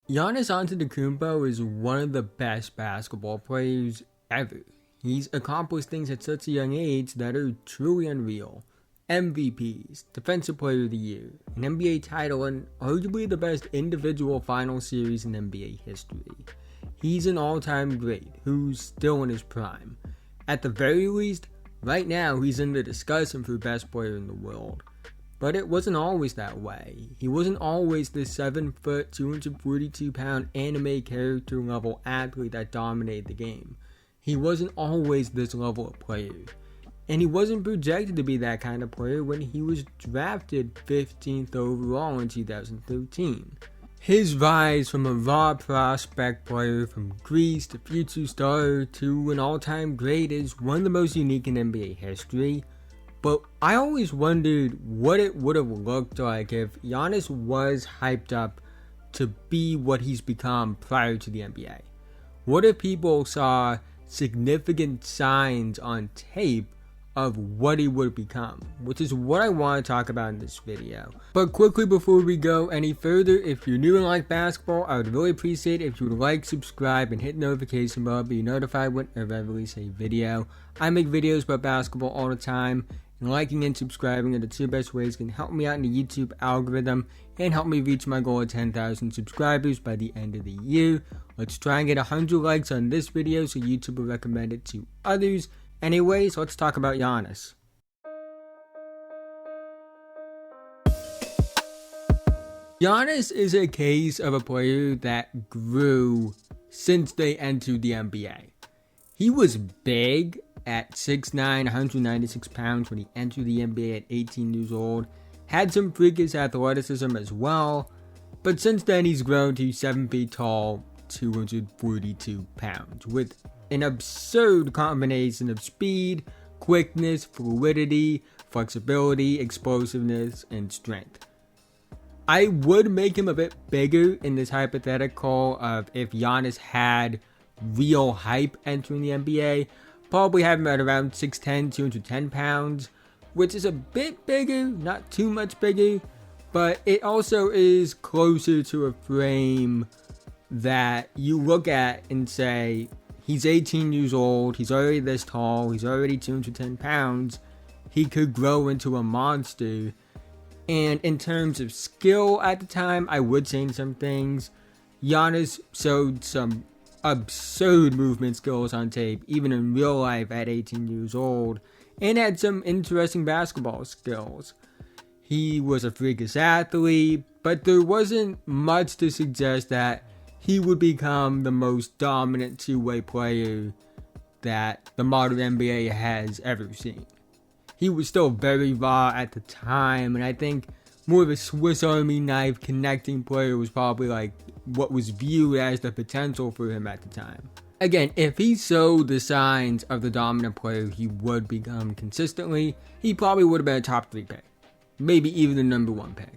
Giannis Antetokounmpo is one of the best basketball players ever. He's accomplished things at such a young age that are truly unreal. MVPs, Defensive Player of the Year, an NBA title, and arguably the best individual final series in NBA history. He's an all-time great who's still in his prime. At the very least, right now he's in the discussion for best player in the world. But it wasn't always that way. He wasn't always the 7-foot, 242-pound anime character level athlete that dominated the game. He wasn't always this level of player. And he wasn't projected to be that kind of player when he was drafted 15th overall in 2013. His rise from a raw prospect player from Greece to future star to an all-time great is one of the most unique in NBA history. But I always wondered what it would have looked like if Giannis was hyped up to be what he's become prior to the NBA. What if people saw significant signs on tape of what he would become, which is what I want to talk about in this video. But quickly before we go any further, if you're new and like basketball, I would really appreciate it if you would like, subscribe, and hit the notification bell to be notified whenever I release a video. I make videos about basketball all the time, and liking and subscribing are the two best ways can help me out in the YouTube algorithm and help me reach my goal of 10,000 subscribers by the end of the year. Let's try and get 100 likes on this video so YouTube will recommend it to others. Anyways, let's talk about Giannis. Giannis is a case of a player that grew since they entered the NBA. He was big at 6'9", 196 pounds when he entered the NBA at 18 years old. Had some freakish athleticism as well, but since then he's grown to 7 feet tall, 242 pounds, with an absurd combination of speed, quickness, fluidity, flexibility, explosiveness, and strength. I would make him a bit bigger in this hypothetical of if Giannis had real hype entering the NBA. Probably have him at around 6'10", 210 pounds, which is a bit bigger, not too much bigger, but it also is closer to a frame that you look at and say, he's 18 years old, he's already this tall, he's already 210 pounds, he could grow into a monster. And in terms of skill at the time, I would change some things. Giannis showed some absurd movement skills on tape, even in real life at 18 years old, and had some interesting basketball skills. He was a freakish athlete, but there wasn't much to suggest that he would become the most dominant two-way player that the modern NBA has ever seen. He was still very raw at the time, and I think more of a Swiss Army knife connecting player was probably like what was viewed as the potential for him at the time. Again, if he showed the signs of the dominant player he would become consistently, he probably would have been a top 3 pick. Maybe even the number 1 pick.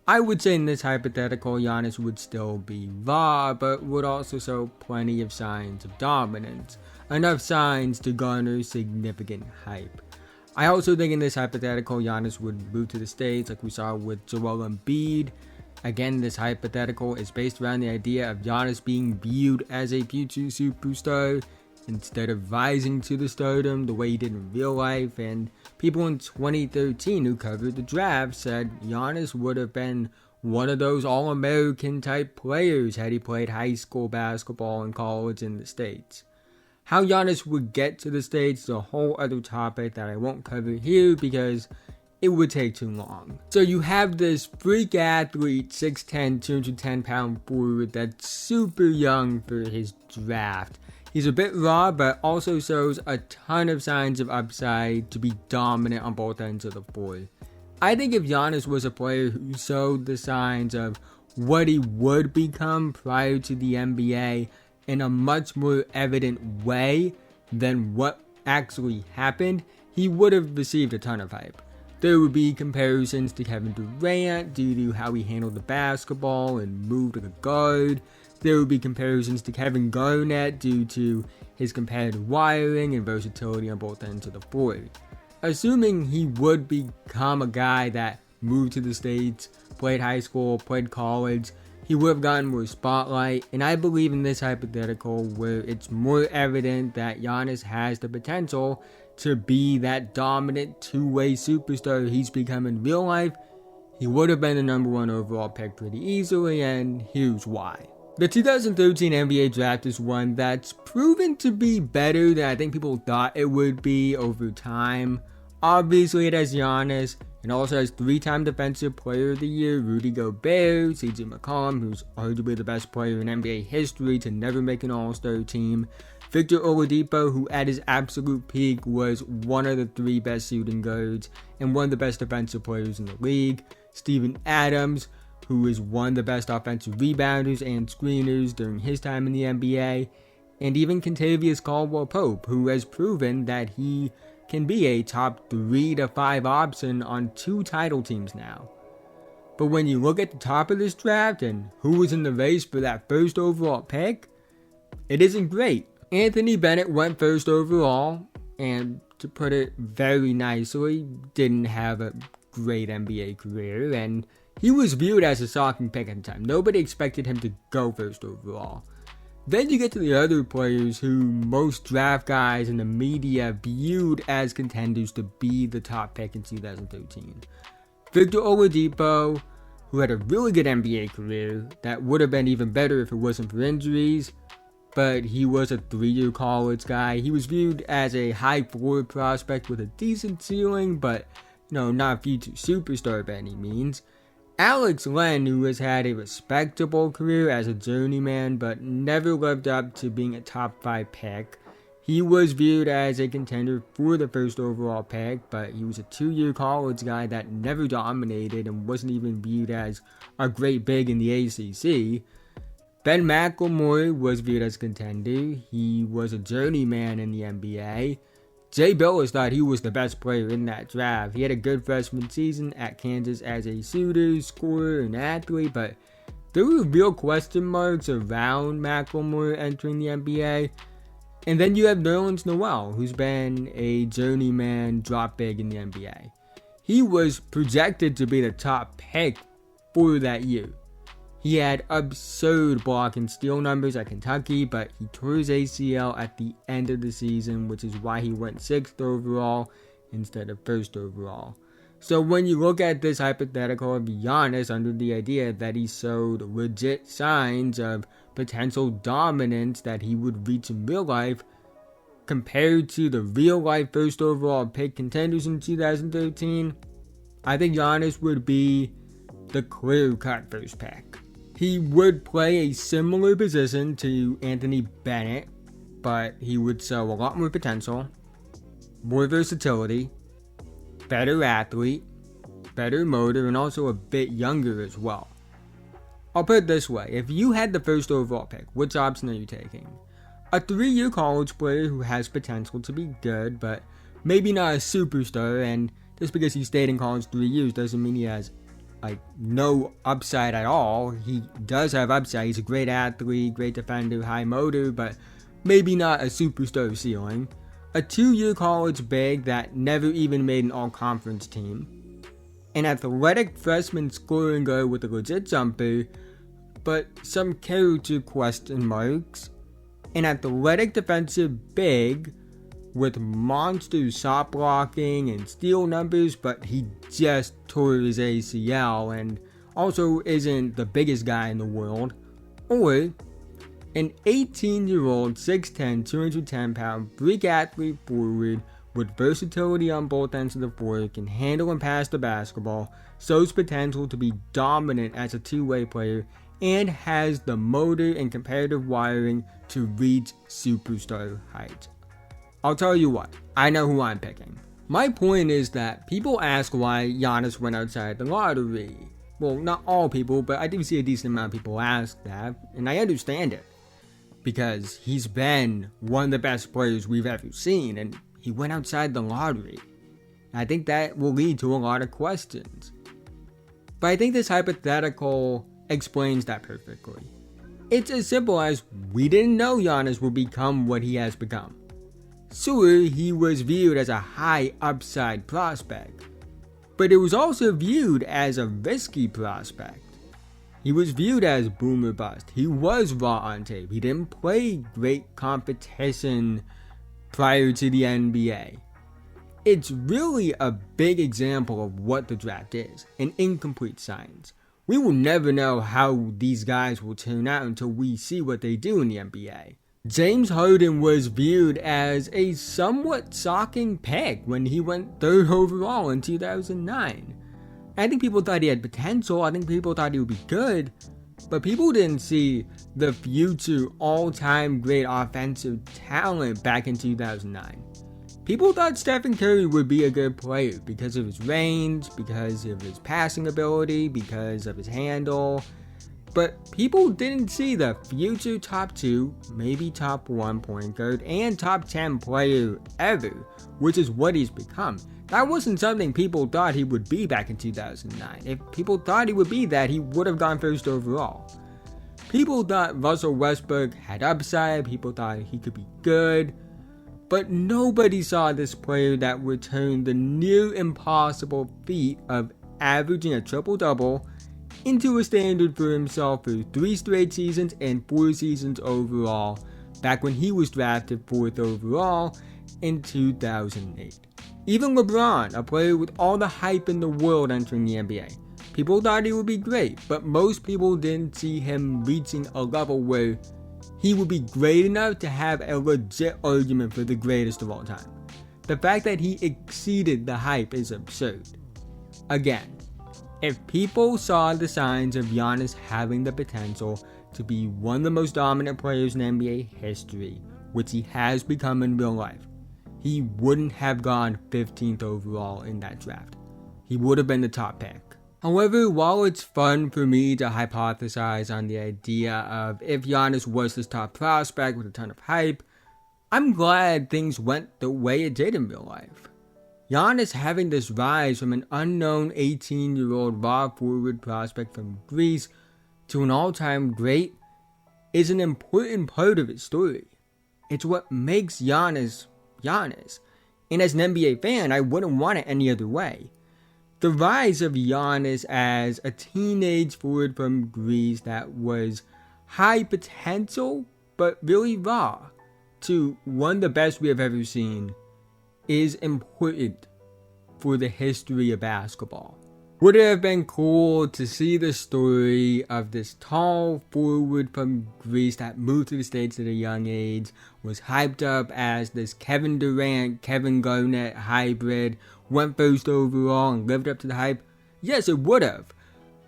I would say in this hypothetical, Giannis would still be raw, but would also show plenty of signs of dominance. Enough signs to garner significant hype. I also think in this hypothetical, Giannis would move to the States like we saw with Joel Embiid. Again, this hypothetical is based around the idea of Giannis being viewed as a future superstar instead of rising to the stardom the way he did in real life. And people in 2013 who covered the draft said Giannis would have been one of those All-American type players had he played high school basketball in college in the States. How Giannis would get to the States is a whole other topic that I won't cover here because it would take too long. So you have this freak athlete, 6'10", 210 pound forward that's super young for his draft. He's a bit raw, but also shows a ton of signs of upside to be dominant on both ends of the floor. I think if Giannis was a player who showed the signs of what he would become prior to the NBA in a much more evident way than what actually happened, he would have received a ton of hype. There would be comparisons to Kevin Durant due to how he handled the basketball and moved to the guard. There would be comparisons to Kevin Garnett due to his competitive wiring and versatility on both ends of the floor. Assuming he would become a guy that moved to the States, played high school, played college, he would have gotten more spotlight, and I believe in this hypothetical where it's more evident that Giannis has the potential to be that dominant two-way superstar he's become in real life. He would have been the number 1 overall pick pretty easily, and here's why. The 2013 NBA draft is one that's proven to be better than I think people thought it would be over time. Obviously, it has Giannis. It also has 3-time Defensive Player of the Year Rudy Gobert, CJ McCollum, who's arguably the best player in NBA history to never make an All-Star team, Victor Oladipo, who at his absolute peak was one of the 3 best shooting guards and one of the best defensive players in the league, Steven Adams, who is one of the best offensive rebounders and screeners during his time in the NBA, and even Kentavious Caldwell-Pope, who has proven that he can be a top 3 to 5 option on 2 title teams now. But when you look at the top of this draft and who was in the race for that first overall pick, it isn't great. Anthony Bennett went first overall, and to put it very nicely, didn't have a great NBA career, and he was viewed as a shocking pick at the time. Nobody expected him to go first overall. Then you get to the other players who most draft guys in the media viewed as contenders to be the top pick in 2013. Victor Oladipo, who had a really good NBA career that would have been even better if it wasn't for injuries, but he was a 3-year college guy. He was viewed as a high floor prospect with a decent ceiling, but not a future superstar by any means. Alex Len, who has had a respectable career as a journeyman but never lived up to being a top 5 pick. He was viewed as a contender for the first overall pick, but he was a 2-year college guy that never dominated and wasn't even viewed as a great big in the ACC. Ben McLemore was viewed as a contender. He was a journeyman in the NBA. Jay Bilas thought he was the best player in that draft. He had a good freshman season at Kansas as a shooter, scorer, and athlete, but there were real question marks around McLemore entering the NBA. And then you have Nerlens Noel, who's been a journeyman drop big in the NBA. He was projected to be the top pick for that year. He had absurd block and steal numbers at Kentucky, but he tore his ACL at the end of the season, which is why he went 6th overall instead of 1st overall. So when you look at this hypothetical of Giannis under the idea that he showed legit signs of potential dominance that he would reach in real life, compared to the real life 1st overall pick contenders in 2013, I think Giannis would be the clear-cut first pick. He would play a similar position to Anthony Bennett, but he would show a lot more potential, more versatility, better athlete, better motor, and also a bit younger as well. I'll put it this way, if you had the 1st overall pick, which option are you taking? A 3-year college player who has potential to be good, but maybe not a superstar, and just because he stayed in college 3 years doesn't mean he has no upside at all. He does have upside. He's a great athlete, great defender, high motor, but maybe not a superstar ceiling. A 2-year college big that never even made an all-conference team. An athletic freshman scoring guard with a legit jumper, but some character question marks. An athletic defensive big with monster shot blocking and steal numbers, but he just tore his ACL and also isn't the biggest guy in the world. Or an 18-year-old, 6'10", 210-pound freak athlete forward with versatility on both ends of the floor, can handle and pass the basketball, shows potential to be dominant as a two-way player, and has the motor and competitive wiring to reach superstar heights. I'll tell you what, I know who I'm picking. My point is that people ask why Giannis went outside the lottery. Well, not all people, but I do see a decent amount of people ask that, and I understand it. Because he's been one of the best players we've ever seen, and he went outside the lottery. I think that will lead to a lot of questions. But I think this hypothetical explains that perfectly. It's as simple as we didn't know Giannis would become what he has become. Sure, he was viewed as a high upside prospect, but it was also viewed as a risky prospect. He was viewed as boom or bust. He was raw on tape. He didn't play great competition prior to the NBA. It's really a big example of what the draft is, an incomplete science. We will never know how these guys will turn out until we see what they do in the NBA. James Harden was viewed as a somewhat shocking pick when he went 3rd overall in 2009. I think people thought he had potential, I think people thought he would be good, but people didn't see the future all-time great offensive talent back in 2009. People thought Stephen Curry would be a good player because of his range, because of his passing ability, because of his handle. But people didn't see the future top 2, maybe top 1 point guard, and top 10 player ever, which is what he's become. That wasn't something people thought he would be back in 2009. If people thought he would be that, he would have gone 1st overall. People thought Russell Westbrook had upside, people thought he could be good. But nobody saw this player that would turn the near impossible feat of averaging a triple-double into a standard for himself for 3 straight seasons and 4 seasons overall, back when he was drafted 4th overall in 2008. Even LeBron, a player with all the hype in the world entering the NBA, people thought he would be great, but most people didn't see him reaching a level where he would be great enough to have a legit argument for the greatest of all time. The fact that he exceeded the hype is absurd. Again, if people saw the signs of Giannis having the potential to be one of the most dominant players in NBA history, which he has become in real life, he wouldn't have gone 15th overall in that draft. He would have been the top pick. However, while it's fun for me to hypothesize on the idea of if Giannis was this top prospect with a ton of hype, I'm glad things went the way it did in real life. Giannis having this rise from an unknown 18-year-old raw forward prospect from Greece to an all-time great is an important part of his story. It's what makes Giannis, Giannis. And as an NBA fan, I wouldn't want it any other way. The rise of Giannis as a teenage forward from Greece that was high potential but really raw to one of the best we have ever seen is important for the history of basketball. Would it have been cool to see the story of this tall forward from Greece that moved to the States at a young age, was hyped up as this Kevin Durant, Kevin Garnett hybrid, went 1st overall and lived up to the hype? Yes, it would have.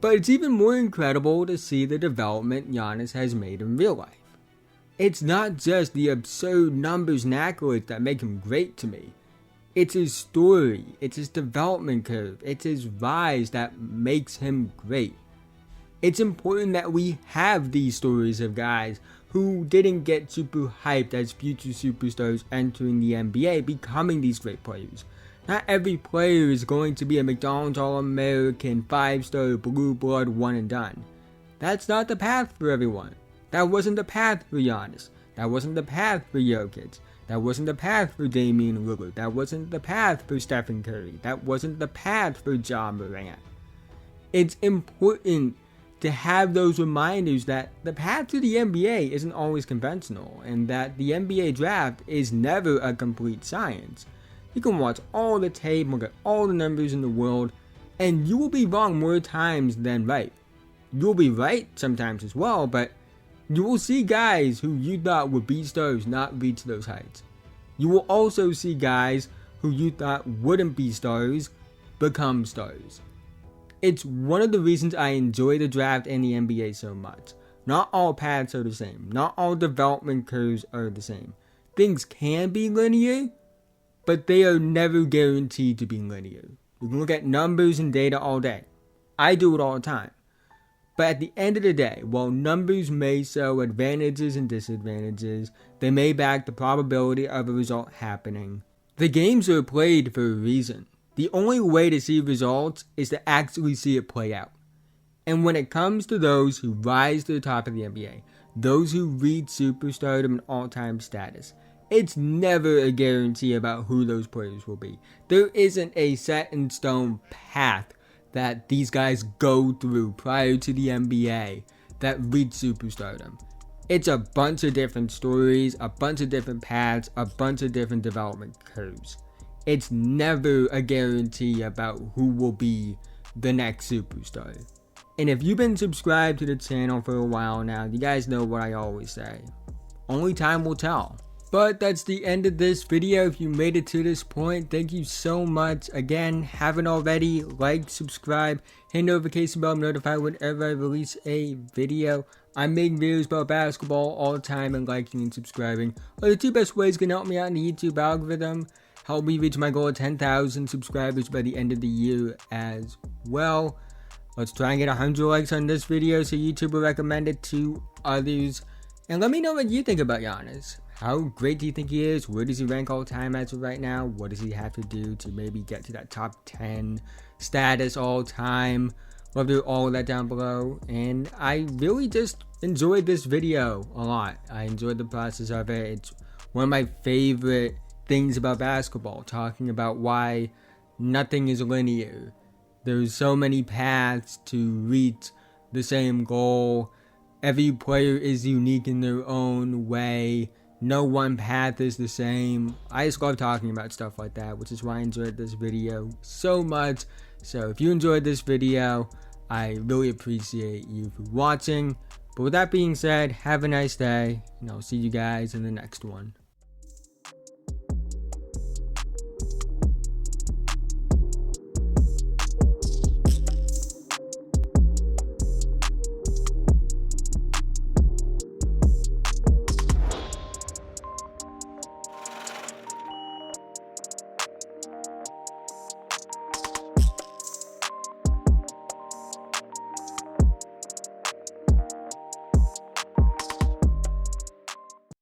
But it's even more incredible to see the development Giannis has made in real life. It's not just the absurd numbers and accolades that make him great to me. It's his story, it's his development curve, it's his rise that makes him great. It's important that we have these stories of guys who didn't get super hyped as future superstars entering the NBA, becoming these great players. Not every player is going to be a McDonald's All-American, 5-star, blue blood, one and done. That's not the path for everyone. That wasn't the path for Giannis. That wasn't the path for Jokic. That wasn't the path for Damian Lillard. That wasn't the path for Stephen Curry. That wasn't the path for John Morant. It's important to have those reminders that the path to the NBA isn't always conventional and that the NBA draft is never a complete science. You can watch all the tape, look at all the numbers in the world, and you will be wrong more times than right. You'll be right sometimes as well, but you will see guys who you thought would be stars not reach those heights. You will also see guys who you thought wouldn't be stars become stars. It's one of the reasons I enjoy the draft and the NBA so much. Not all paths are the same. Not all development curves are the same. Things can be linear, but they are never guaranteed to be linear. You can look at numbers and data all day. I do it all the time. But at the end of the day, while numbers may show advantages and disadvantages, they may back the probability of a result happening. The games are played for a reason. The only way to see results is to actually see it play out. And when it comes to those who rise to the top of the NBA, those who reach superstardom and all-time status, it's never a guarantee about who those players will be. There isn't a set-in-stone path that these guys go through prior to the NBA that reach superstardom. It's a bunch of different stories, a bunch of different paths, a bunch of different development curves. It's never a guarantee about who will be the next superstar. And if you've been subscribed to the channel for a while now, you guys know what I always say. Only time will tell. But that's the end of this video. If you made it to this point, thank you so much. Again, haven't already, like, subscribe, hit notification bell, I'm notified whenever I release a video. I'm making videos about basketball all the time, and liking and subscribing are the two best ways you can help me out in the YouTube algorithm. Help me reach my goal of 10,000 subscribers by the end of the year as well. Let's try and get 100 likes on this video so YouTube will recommend it to others. And let me know what you think about Giannis. How great do you think he is? Where does he rank all time as of right now? What does he have to do to maybe get to that top 10 status all time? Love to do all of that down below. And I really just enjoyed this video a lot. I enjoyed the process of it. It's one of my favorite things about basketball, talking about why nothing is linear. There's so many paths to reach the same goal. Every player is unique in their own way. No one path is the same. I just love talking about stuff like that, which is why I enjoyed this video so much. So if you enjoyed this video, I really appreciate you for watching. But with that being said, have a nice day, and I'll see you guys in the next one.